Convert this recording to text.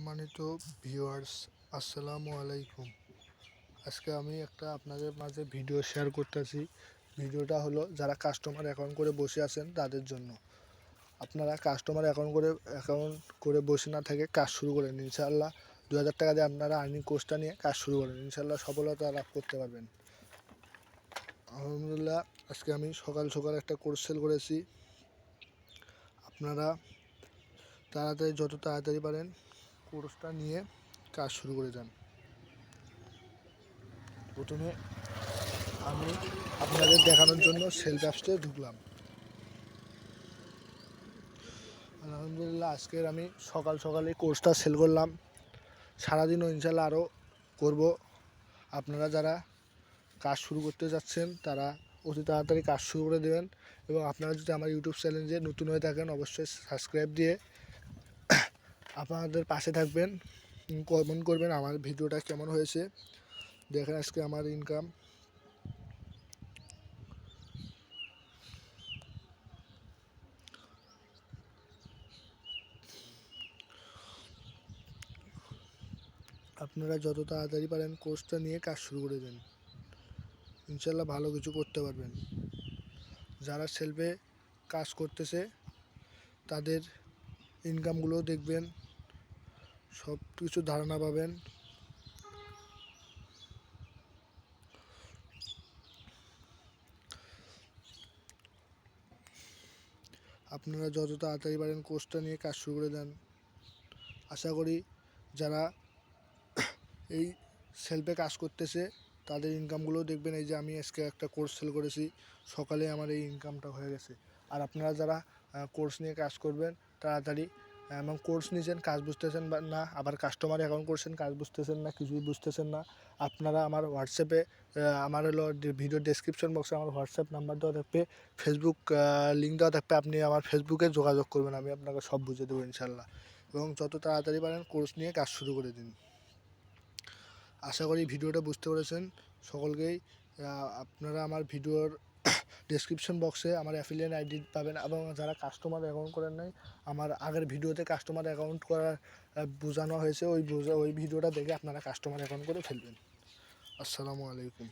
সম্মানিত ভিউয়ার্স, আসসালামু আলাইকুম। আজকে আমি একটা আপনাদের মাঝে ভিডিও শেয়ার করতেছি। ভিডিওটা হলো যারা কাস্টমার অ্যাকাউন্ট করে বসে আছেন তাদের জন্য। আপনারা কাস্টমার অ্যাকাউন্ট করে বসে না থেকে কাজ শুরু করেন। ইনশাআল্লাহ 2000 টাকা দিয়ে আপনারা আর্নিং কোর্সটা নিয়ে কাজ শুরু করেন। ইনশাআল্লাহ সফলতা লাভ করতে পারবেন। আলহামদুলিল্লাহ, আজকে আমি সকাল সকাল একটা কোর্স সেল করেছি। আপনারা যত তাড়াতাড়ি পারেন কোর্সটা নিয়ে কাজ শুরু করে যান। প্রথমে আমি আপনাদের দেখানোর জন্য সেলফ অ্যাপসে ঢুকলাম। আলহামদুলিল্লাহ, আজকের আমি সকাল সকালে কোর্সটা সেল করলাম। সারাদিনও ইনশাল্লাহ আরও করব। আপনারা যারা কাজ শুরু করতে যাচ্ছেন তারা অতি তাড়াতাড়ি কাজ শুরু করে দেবেন, এবং আপনারা যদি আমার ইউটিউব চ্যানেলে নতুন হয়ে থাকেন অবশ্যই সাবস্ক্রাইব দিয়ে আপনাদের পাশে থাকবেন। কমেন্ট করবেন আমার ভিডিওটা কেমন হয়েছে। দেখেন আজকে আমার ইনকাম। আপনারা যত তাড়াতাড়ি পারেন কোর্সটা নিয়ে কাজ শুরু করে দেন। ইনশাল্লাহ ভালো কিছু করতে পারবেন। যারা সেলফে কাজ করতেছে তাদের ইনকামগুলো দেখবেন, সব কিছু ধারণা পাবেন। আপনারা যত তাড়াতাড়ি পারেন কোর্সটা নিয়ে কাজ শুরু করে দেন। আশা করি যারা এই সেলফে কাজ করতেছে তাদের ইনকামগুলো দেখবেন। এই যে আমি আজকে একটা কোর্স সেল করেছি, সকালে আমার এই ইনকামটা হয়ে গেছে। আর আপনারা যারা কোর্স নিয়ে কাজ করবেন তাড়াতাড়ি, এবং কোর্স নিয়েছেন কাজ বুঝতেছেন বা না, আবার কাস্টমার অ্যাকাউন্ট করছেন কাজ বুঝতেছেন না, কিছুই বুঝতেছেন না, আপনারা আমার হোয়াটসঅ্যাপে আমার হলো ভিডিও ডেসক্রিপশন বক্সে আমার হোয়াটসঅ্যাপ নাম্বার দেওয়া থাকবে, ফেসবুক লিঙ্ক দেওয়া থাকবে। আপনি আমার ফেসবুকে যোগাযোগ করবেন, আমি আপনাকে সব বুঝিয়ে দেবো ইনশাল্লাহ। এবং যত তাড়াতাড়ি পারেন কোর্স নিয়ে কাজ শুরু করে দিন। আশা করি ভিডিওটা বুঝতে পেরেছেন। সকলকেই আপনারা আমার ভিডিওর ডেসক্রিপশন বক্সে আমার অ্যাফিলিয়েট আইডি পাবেন, এবং যারা কাস্টমার অ্যাকাউন্ট করেন নাই, আমার আগের ভিডিওতে কাস্টমার অ্যাকাউন্ট করার বোঝানো হয়েছে, ওই ভিডিওটা দেখে আপনারা কাস্টমার অ্যাকাউন্ট করে ফেলবেন। আসসালামু আলাইকুম।